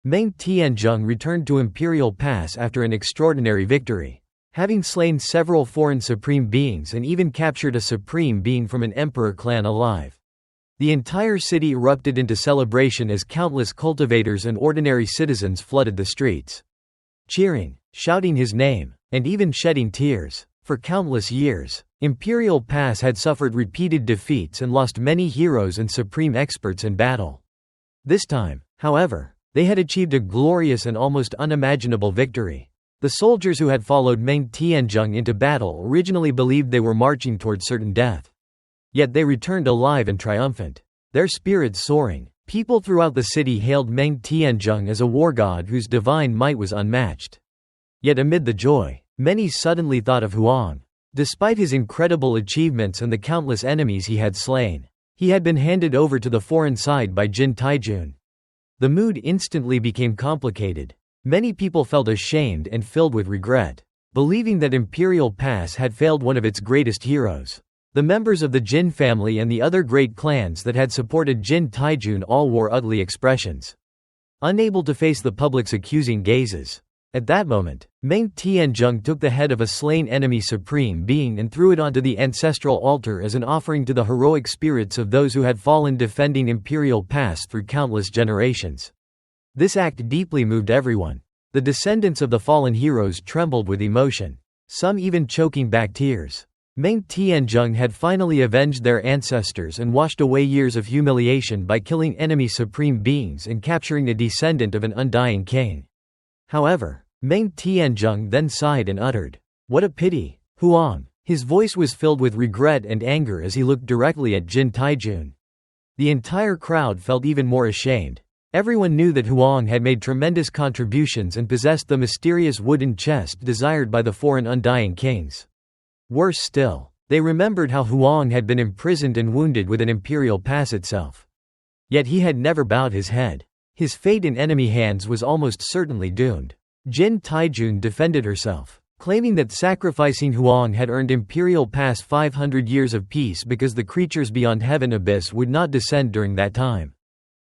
Meng Tianzheng returned to Imperial Pass after an extraordinary victory, having slain several foreign supreme beings and even captured a supreme being from an emperor clan alive. The entire city erupted into celebration as countless cultivators and ordinary citizens flooded the streets, cheering, shouting his name, and even shedding tears. For countless years, Imperial Pass had suffered repeated defeats and lost many heroes and supreme experts in battle. This time, however, they had achieved a glorious and almost unimaginable victory. The soldiers who had followed Meng Tianzheng into battle originally believed they were marching toward certain death. Yet they returned alive and triumphant, their spirits soaring. People throughout the city hailed Meng Tianzheng as a war god whose divine might was unmatched. Yet amid the joy, many suddenly thought of Huang. Despite his incredible achievements and the countless enemies he had slain, he had been handed over to the foreign side by Jin Taijun. The mood instantly became complicated. Many people felt ashamed and filled with regret, believing that Imperial Pass had failed one of its greatest heroes. The members of the Jin family and the other great clans that had supported Jin Taijun all wore ugly expressions, unable to face the public's accusing gazes. At that moment, Meng Tianzheng took the head of a slain enemy supreme being and threw it onto the ancestral altar as an offering to the heroic spirits of those who had fallen defending Imperial Pass through countless generations. This act deeply moved everyone. The descendants of the fallen heroes trembled with emotion, some even choking back tears. Meng Tianzheng had finally avenged their ancestors and washed away years of humiliation by killing enemy supreme beings and capturing a descendant of an undying king. However, Meng Tianzheng then sighed and uttered, "What a pity, Huang." His voice was filled with regret and anger as he looked directly at Jin Taijun. The entire crowd felt even more ashamed. Everyone knew that Huang had made tremendous contributions and possessed the mysterious wooden chest desired by the foreign undying kings. Worse still, they remembered how Huang had been imprisoned and wounded within Imperial Pass itself. Yet he had never bowed his head. His fate in enemy hands was almost certainly doomed. Jin Taijun defended herself, claiming that sacrificing Huang had earned Imperial Pass 500 years of peace because the creatures beyond Heaven Abyss would not descend during that time.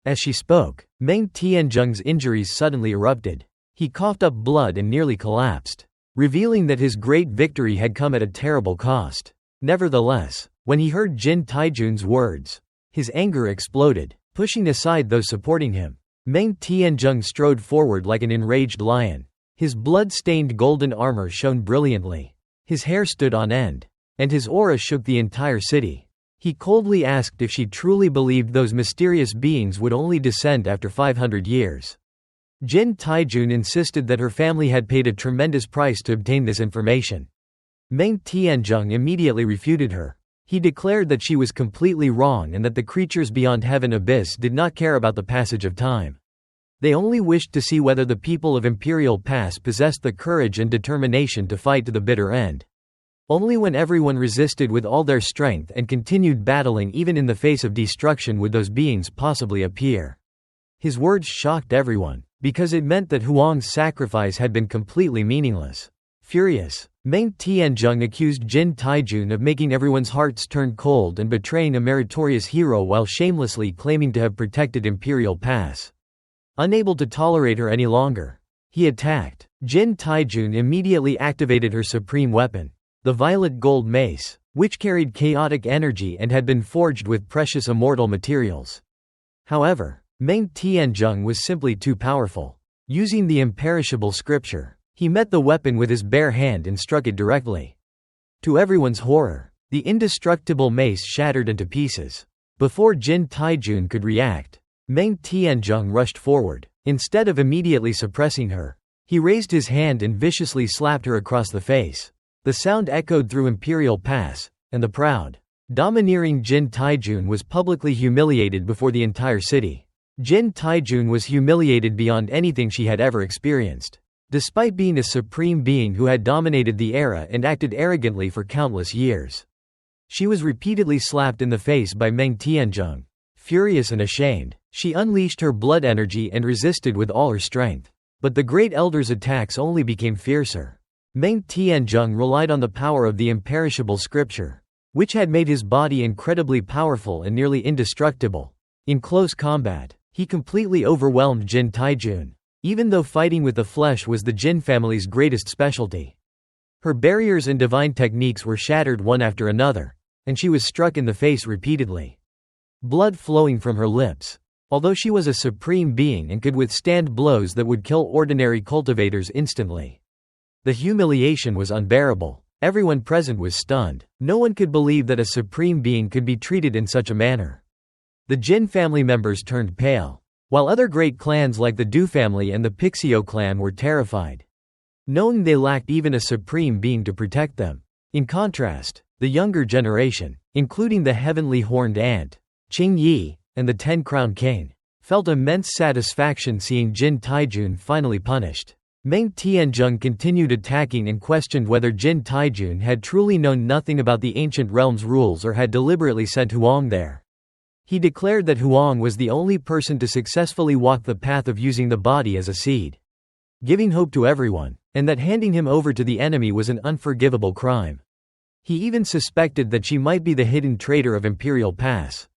As she spoke, Meng Tianzheng's injuries suddenly erupted. He coughed up blood and nearly collapsed, revealing that his great victory had come at a terrible cost. Nevertheless, when he heard Jin Taijun's words, his anger exploded, pushing aside those supporting him. Meng Tianzheng strode forward like an enraged lion. His blood-stained golden armor shone brilliantly. His hair stood on end, and his aura shook the entire city. He coldly asked if she truly believed those mysterious beings would only descend after 500 years. Jin Taijun insisted that her family had paid a tremendous price to obtain this information. Meng Tianzheng immediately refuted her. He declared that she was completely wrong and that the creatures beyond Heaven Abyss did not care about the passage of time. They only wished to see whether the people of Imperial Pass possessed the courage and determination to fight to the bitter end. Only when everyone resisted with all their strength and continued battling even in the face of destruction would those beings possibly appear. His words shocked everyone, because it meant that Huang's sacrifice had been completely meaningless. Furious, Meng Tianzheng accused Jin Taijun of making everyone's hearts turn cold and betraying a meritorious hero while shamelessly claiming to have protected Imperial Pass. Unable to tolerate her any longer, he attacked. Jin Taijun immediately activated her supreme weapon, the violet gold mace, which carried chaotic energy and had been forged with precious immortal materials. However, Meng Tianzheng was simply too powerful. Using the imperishable scripture, he met the weapon with his bare hand and struck it directly. To everyone's horror, the indestructible mace shattered into pieces. Before Jin Taijun could react, Meng Tianzheng rushed forward. Instead of immediately suppressing her, he raised his hand and viciously slapped her across the face. The sound echoed through Imperial Pass, and the proud, domineering Jin Taijun was publicly humiliated before the entire city. Jin Taijun was humiliated beyond anything she had ever experienced. Despite being a supreme being who had dominated the era and acted arrogantly for countless years, she was repeatedly slapped in the face by Meng Tianzheng. Furious and ashamed, she unleashed her blood energy and resisted with all her strength. But the Great Elder's attacks only became fiercer. Meng Tianzheng relied on the power of the imperishable scripture, which had made his body incredibly powerful and nearly indestructible. In close combat, he completely overwhelmed Jin Taijun. even though fighting with the flesh was the Jin family's greatest specialty. Her barriers and divine techniques were shattered one after another, and she was struck in the face repeatedly. Blood flowing from her lips. Although she was a supreme being and could withstand blows that would kill ordinary cultivators instantly. The humiliation was unbearable. Everyone present was stunned. No one could believe that a supreme being could be treated in such a manner. The Jin family members turned pale, while other great clans like the Du family and the Pixio clan were terrified, knowing they lacked even a supreme being to protect them. In contrast, the younger generation, including the heavenly horned ant, Qing Yi, and the 10-crown king, felt immense satisfaction seeing Jin Taijun finally punished. Meng Tianzheng continued attacking and questioned whether Jin Taijun had truly known nothing about the ancient realm's rules or had deliberately sent Huang there. He declared that Huang was the only person to successfully walk the path of using the body as a seed, giving hope to everyone, and that handing him over to the enemy was an unforgivable crime. He even suspected that she might be the hidden traitor of Imperial Pass.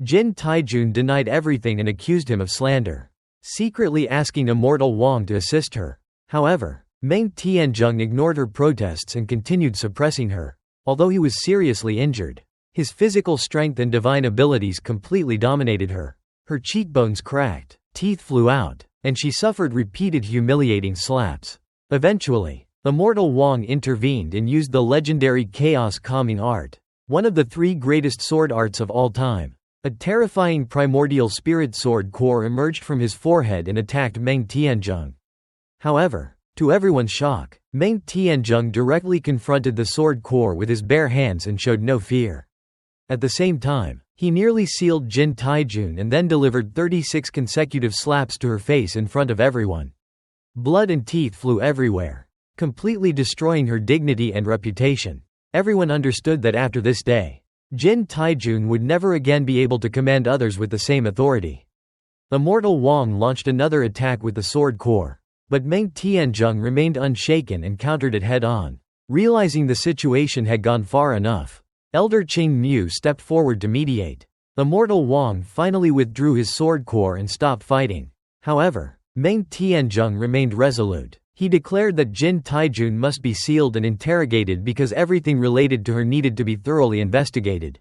Jin Taijun denied everything and accused him of slander, secretly asking immortal Wang to assist her. However, Meng Tianzheng ignored her protests and continued suppressing her. Although he was seriously injured, his physical strength and divine abilities completely dominated her. Her cheekbones cracked, teeth flew out, and she suffered repeated humiliating slaps. Eventually, immortal Wang intervened and used the legendary chaos calming art, one of the 3 greatest sword arts of all time. A terrifying primordial spirit sword core emerged from his forehead and attacked Meng Tianzheng. However, to everyone's shock, Meng Tianzheng directly confronted the sword core with his bare hands and showed no fear. At the same time, he nearly sealed Jin Taijun and then delivered 36 consecutive slaps to her face in front of everyone. Blood and teeth flew everywhere, completely destroying her dignity and reputation. Everyone understood that after this day, Jin Taijun would never again be able to command others with the same authority. Immortal Wang launched another attack with the sword core, but Meng Tianzheng remained unshaken and countered it head-on. Realizing the situation had gone far enough, Elder Qing Mu stepped forward to mediate. Immortal Wang finally withdrew his sword core and stopped fighting. However, Meng Tianzheng remained resolute. He declared that Jin Taijun must be sealed and interrogated because everything related to her needed to be thoroughly investigated.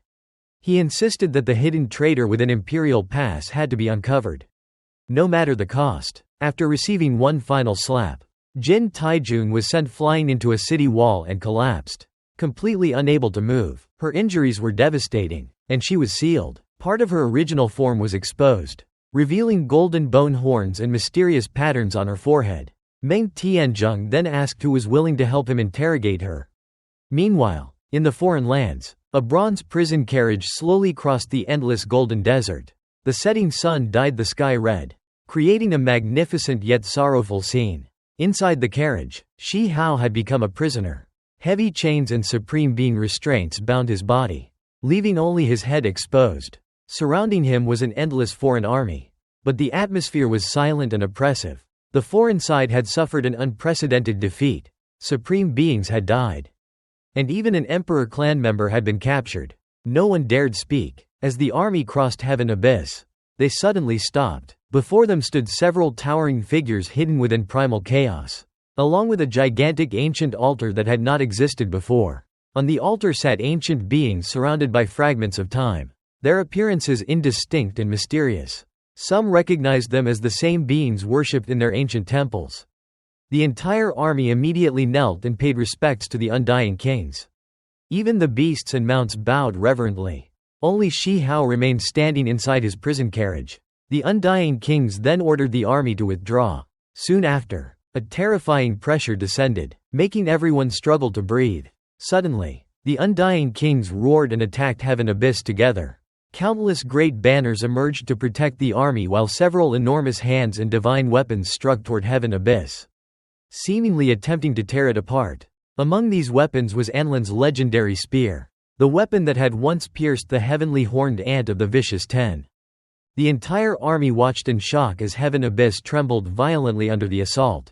He insisted that the hidden traitor within Imperial Pass had to be uncovered, no matter the cost. After receiving one final slap, Jin Taijun was sent flying into a city wall and collapsed, completely unable to move. Her injuries were devastating, and she was sealed. Part of her original form was exposed, revealing golden bone horns and mysterious patterns on her forehead. Meng Tianzheng then asked who was willing to help him interrogate her. Meanwhile, in the foreign lands, a bronze prison carriage slowly crossed the endless golden desert. The setting sun dyed the sky red, creating a magnificent yet sorrowful scene. Inside the carriage, Shi Hao had become a prisoner. Heavy chains and supreme being restraints bound his body, leaving only his head exposed. Surrounding him was an endless foreign army, but the atmosphere was silent and oppressive. The foreign side had suffered an unprecedented defeat. Supreme beings had died, and even an emperor clan member had been captured. No one dared speak. As the army crossed heaven abyss, they suddenly stopped. Before them stood several towering figures hidden within primal chaos, along with a gigantic ancient altar that had not existed before. On the altar sat ancient beings surrounded by fragments of time, their appearances indistinct and mysterious. Some recognized them as the same beings worshipped in their ancient temples. The entire army immediately knelt and paid respects to the undying kings. Even the beasts and mounts bowed reverently. Only Shi Hao remained standing inside his prison carriage. The undying kings then ordered the army to withdraw. Soon after, a terrifying pressure descended, making everyone struggle to breathe. Suddenly, the undying kings roared and attacked heaven abyss together. Countless great banners emerged to protect the army while several enormous hands and divine weapons struck toward heaven abyss, seemingly attempting to tear it apart. Among these weapons was Anlin's legendary spear, the weapon that had once pierced the heavenly horned ant of the Vicious Ten. The entire army watched in shock as heaven abyss trembled violently under the assault.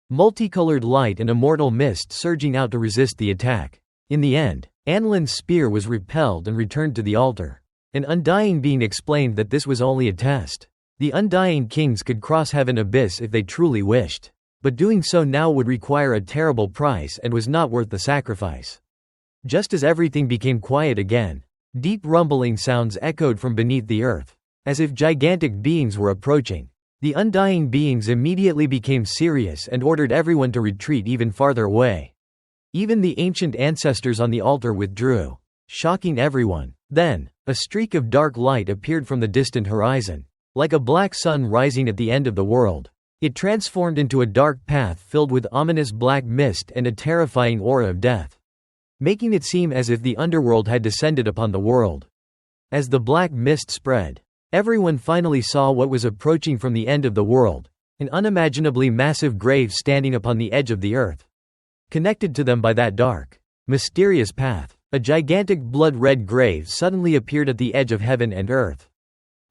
Multicolored light and immortal mist surging out to resist the attack. In the end, Anlin's spear was repelled and returned to the altar. An undying being explained that this was only a test. The undying kings could cross heaven abyss if they truly wished. But doing so now would require a terrible price and was not worth the sacrifice. Just as everything became quiet again, deep rumbling sounds echoed from beneath the earth, as if gigantic beings were approaching. The undying beings immediately became serious and ordered everyone to retreat even farther away. Even the ancient ancestors on the altar withdrew, shocking everyone. Then, a streak of dark light appeared from the distant horizon, like a black sun rising at the end of the world. It transformed into a dark path filled with ominous black mist and a terrifying aura of death, making it seem as if the underworld had descended upon the world. As the black mist spread, everyone finally saw what was approaching from the end of the world, an unimaginably massive grave standing upon the edge of the earth. Connected to them by that dark, mysterious path, a gigantic blood-red grave suddenly appeared at the edge of heaven and earth.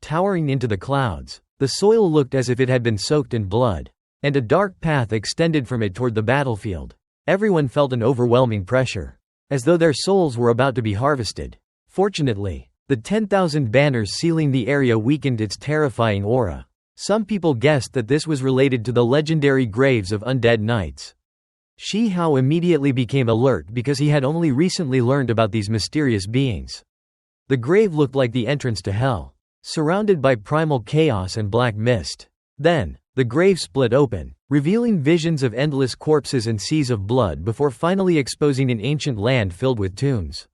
Towering into the clouds, the soil looked as if it had been soaked in blood, and a dark path extended from it toward the battlefield. Everyone felt an overwhelming pressure, as though their souls were about to be harvested. Fortunately, the 10,000 banners sealing the area weakened its terrifying aura. Some people guessed that this was related to the legendary graves of undead knights. Shi Hao immediately became alert because he had only recently learned about these mysterious beings. The grave looked like the entrance to hell, surrounded by primal chaos and black mist. Then, the grave split open, revealing visions of endless corpses and seas of blood before finally exposing an ancient land filled with tombs.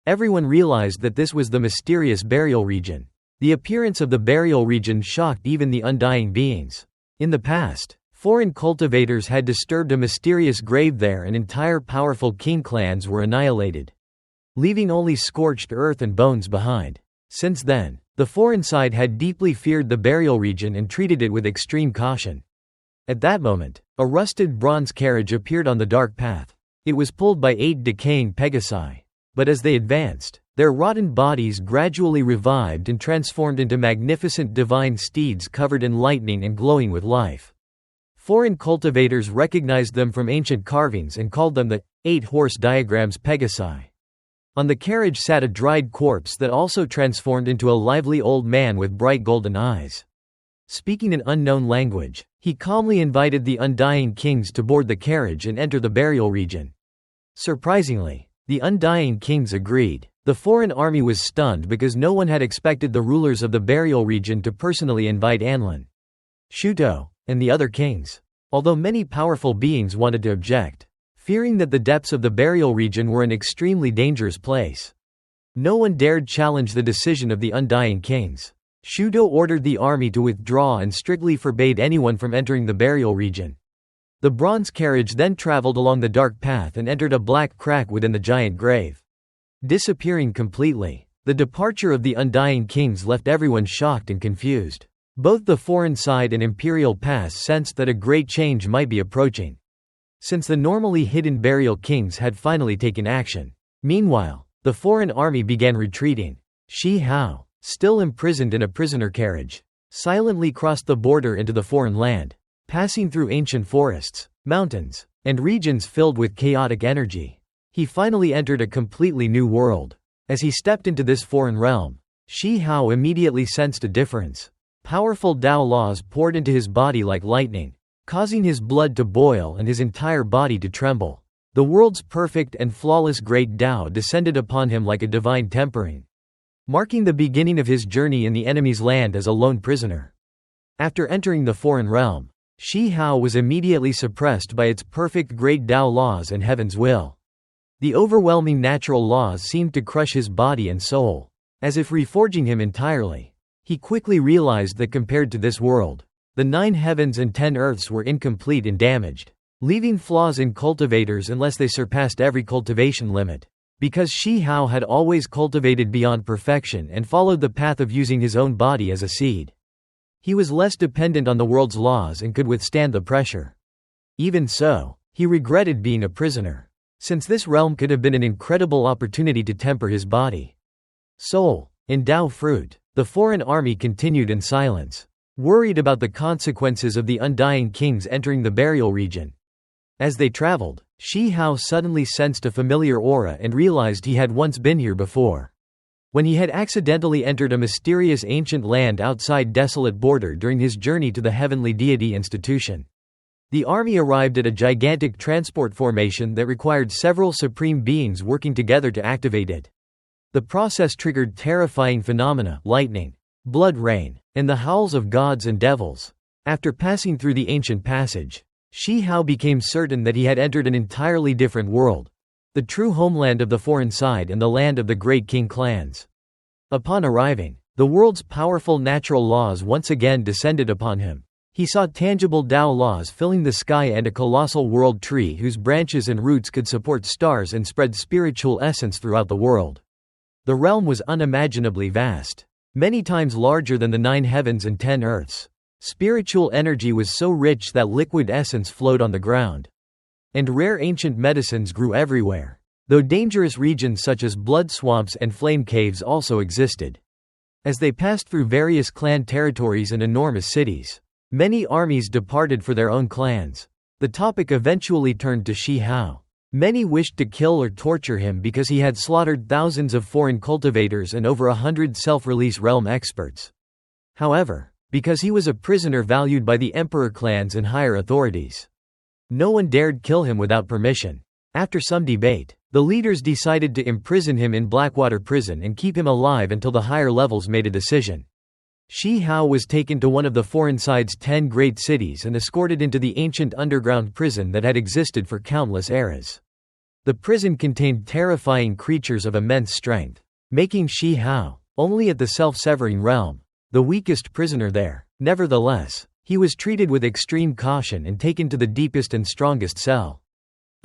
Everyone realized that this was the mysterious burial region. The appearance of the burial region shocked even the undying beings. In the past, foreign cultivators had disturbed a mysterious grave there and entire powerful king clans were annihilated, leaving only scorched earth and bones behind. Since then, the foreign side had deeply feared the burial region and treated it with extreme caution. At that moment, a rusted bronze carriage appeared on the dark path. It was pulled by 8 decaying Pegasi. But as they advanced, their rotten bodies gradually revived and transformed into magnificent divine steeds covered in lightning and glowing with life. Foreign cultivators recognized them from ancient carvings and called them the 8-horse diagrams Pegasi. On the carriage sat a dried corpse that also transformed into a lively old man with bright golden eyes. Speaking an unknown language, he calmly invited the undying kings to board the carriage and enter the burial region. Surprisingly, the undying kings agreed. The foreign army was stunned because no one had expected the rulers of the burial region to personally invite Anlin, Shuto, and the other kings. Although many powerful beings wanted to object, fearing that the depths of the burial region were an extremely dangerous place. No one dared challenge the decision of the undying kings. Shuto ordered the army to withdraw and strictly forbade anyone from entering the burial region. The bronze carriage then traveled along the dark path and entered a black crack within the giant grave, disappearing completely. The departure of the undying kings left everyone shocked and confused. Both the foreign side and imperial pass sensed that a great change might be approaching, since the normally hidden burial kings had finally taken action. Meanwhile, the foreign army began retreating. Shi Hao, still imprisoned in a prisoner carriage, silently crossed the border into the foreign land, passing through ancient forests, mountains, and regions filled with chaotic energy. He finally entered a completely new world. As he stepped into this foreign realm, Shi Hao immediately sensed a difference. Powerful Dao laws poured into his body like lightning, causing his blood to boil and his entire body to tremble. The world's perfect and flawless great Dao descended upon him like a divine tempering, marking the beginning of his journey in the enemy's land as a lone prisoner. After entering the foreign realm, Shi Hao was immediately suppressed by its perfect great Dao laws and heaven's will. The overwhelming natural laws seemed to crush his body and soul, as if reforging him entirely. He quickly realized that compared to this world, the 9 heavens and 10 earths were incomplete and damaged, leaving flaws in cultivators unless they surpassed every cultivation limit. Because Shi Hao had always cultivated beyond perfection and followed the path of using his own body as a seed, he was less dependent on the world's laws and could withstand the pressure. Even so, he regretted being a prisoner, since this realm could have been an incredible opportunity to temper his body, soul, and Dao fruit. The foreign army continued in silence, worried about the consequences of the undying kings entering the burial region. As they traveled, Shi Hao suddenly sensed a familiar aura and realized he had once been here before. When he had accidentally entered a mysterious ancient land outside desolate border during his journey to the heavenly deity institution. The army arrived at a gigantic transport formation that required several supreme beings working together to activate it. The process triggered terrifying phenomena, lightning, blood rain, and the howls of gods and devils. After passing through the ancient passage, Shi Hao became certain that he had entered an entirely different world, the true homeland of the foreign side and the land of the great king clans. Upon arriving, the world's powerful natural laws once again descended upon him. He saw tangible Dao laws filling the sky and a colossal world tree whose branches and roots could support stars and spread spiritual essence throughout the world. The realm was unimaginably vast, many times larger than the 9 heavens and 10 earths. Spiritual energy was so rich that liquid essence flowed on the ground. And rare ancient medicines grew everywhere, though dangerous regions such as blood swamps and flame caves also existed. As they passed through various clan territories and enormous cities, many armies departed for their own clans. The topic eventually turned to Shi Hao. Many wished to kill or torture him because he had slaughtered thousands of foreign cultivators and over 100 self-release realm experts. However, because he was a prisoner valued by the emperor clans and higher authorities, no one dared kill him without permission. After some debate, the leaders decided to imprison him in Blackwater Prison and keep him alive until the higher levels made a decision. Shi Hao was taken to one of the foreign side's 10 great cities and escorted into the ancient underground prison that had existed for countless eras. The prison contained terrifying creatures of immense strength, making Shi Hao, only at the self-severing realm, the weakest prisoner there. Nevertheless, he was treated with extreme caution and taken to the deepest and strongest cell.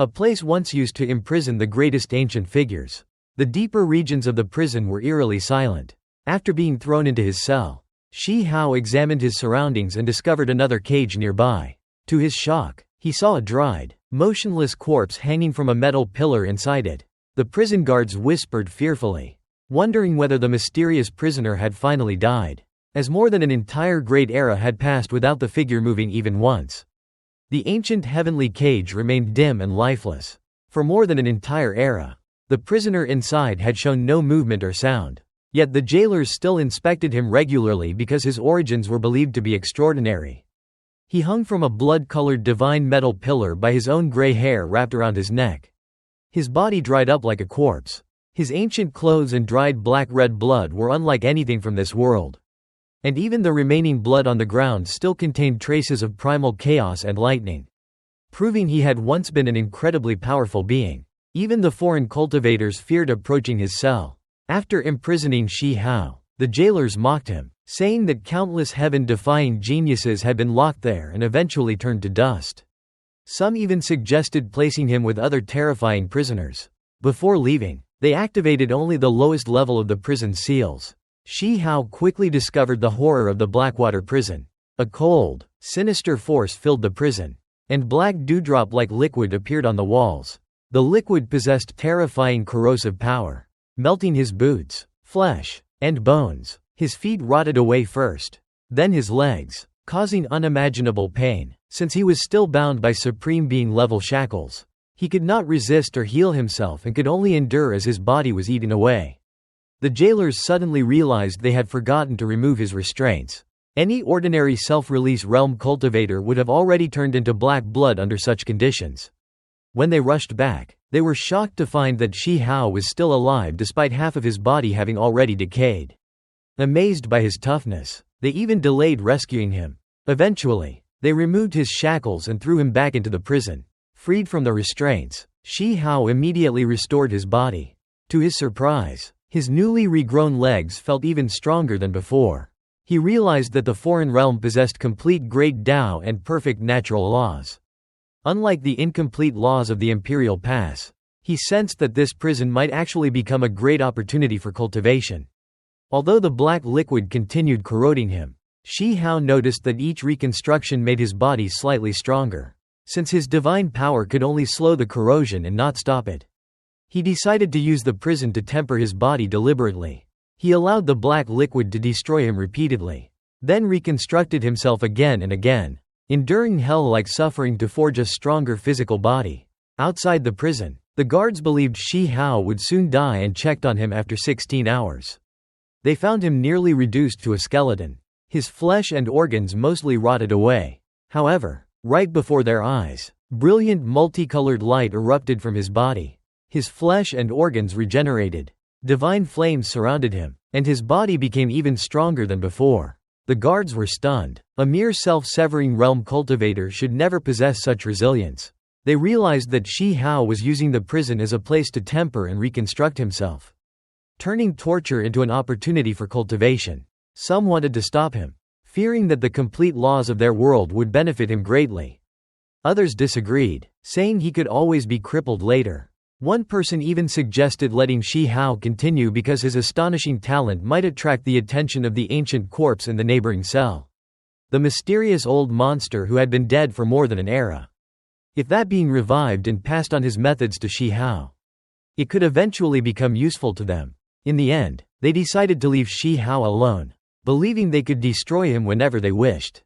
A place once used to imprison the greatest ancient figures. The deeper regions of the prison were eerily silent. After being thrown into his cell, Shi Hao examined his surroundings and discovered another cage nearby. To his shock, he saw a dried, motionless corpse hanging from a metal pillar inside it. The prison guards whispered fearfully, wondering whether the mysterious prisoner had finally died, as more than an entire great era had passed without the figure moving even once. The ancient heavenly cage remained dim and lifeless. For more than an entire era, the prisoner inside had shown no movement or sound. Yet the jailers still inspected him regularly because his origins were believed to be extraordinary. He hung from a blood-colored divine metal pillar by his own gray hair wrapped around his neck. His body dried up like a corpse. His ancient clothes and dried black-red blood were unlike anything from this world. And even the remaining blood on the ground still contained traces of primal chaos and lightning, proving he had once been an incredibly powerful being. Even the foreign cultivators feared approaching his cell. After imprisoning Shi Hao, the jailers mocked him, saying that countless heaven-defying geniuses had been locked there and eventually turned to dust. Some even suggested placing him with other terrifying prisoners. Before leaving, they activated only the lowest level of the prison seals. Shi Hao quickly discovered the horror of the Blackwater prison. A cold, sinister force filled the prison, and black dewdrop-like liquid appeared on the walls. The liquid possessed terrifying corrosive power, melting his boots, flesh, and bones. His feet rotted away first, then his legs, causing unimaginable pain. Since he was still bound by Supreme Being level shackles, he could not resist or heal himself and could only endure as his body was eaten away. The jailers suddenly realized they had forgotten to remove his restraints. Any ordinary self-release realm cultivator would have already turned into black blood under such conditions. When they rushed back, they were shocked to find that Shi Hao was still alive despite half of his body having already decayed. Amazed by his toughness, they even delayed rescuing him. Eventually, they removed his shackles and threw him back into the prison. Freed from the restraints, Shi Hao immediately restored his body. To his surprise, his newly regrown legs felt even stronger than before. He realized that the foreign realm possessed complete great Tao and perfect natural laws. Unlike the incomplete laws of the Imperial Pass, he sensed that this prison might actually become a great opportunity for cultivation. Although the black liquid continued corroding him, Shi Hao noticed that each reconstruction made his body slightly stronger. Since his divine power could only slow the corrosion and not stop it, he decided to use the prison to temper his body deliberately. He allowed the black liquid to destroy him repeatedly, then reconstructed himself again and again, enduring hell-like suffering to forge a stronger physical body. Outside the prison, The guards believed Shi Hao would soon die and checked on him after 16 hours. They found him nearly reduced to a skeleton. His flesh and organs mostly rotted away. However, right before their eyes, brilliant multicolored light erupted from his body. His flesh and organs regenerated. Divine flames surrounded him, and his body became even stronger than before. The guards were stunned. A mere self-severing realm cultivator should never possess such resilience. They realized that Shi Hao was using the prison as a place to temper and reconstruct himself, turning torture into an opportunity for cultivation. Some wanted to stop him, fearing that the complete laws of their world would benefit him greatly. Others disagreed, saying he could always be crippled later. One person even suggested letting Shi Hao continue because his astonishing talent might attract the attention of the ancient corpse in the neighboring cell, the mysterious old monster who had been dead for more than an era. If that being revived and passed on his methods to Shi Hao, it could eventually become useful to them. In the end, they decided to leave Shi Hao alone, believing they could destroy him whenever they wished.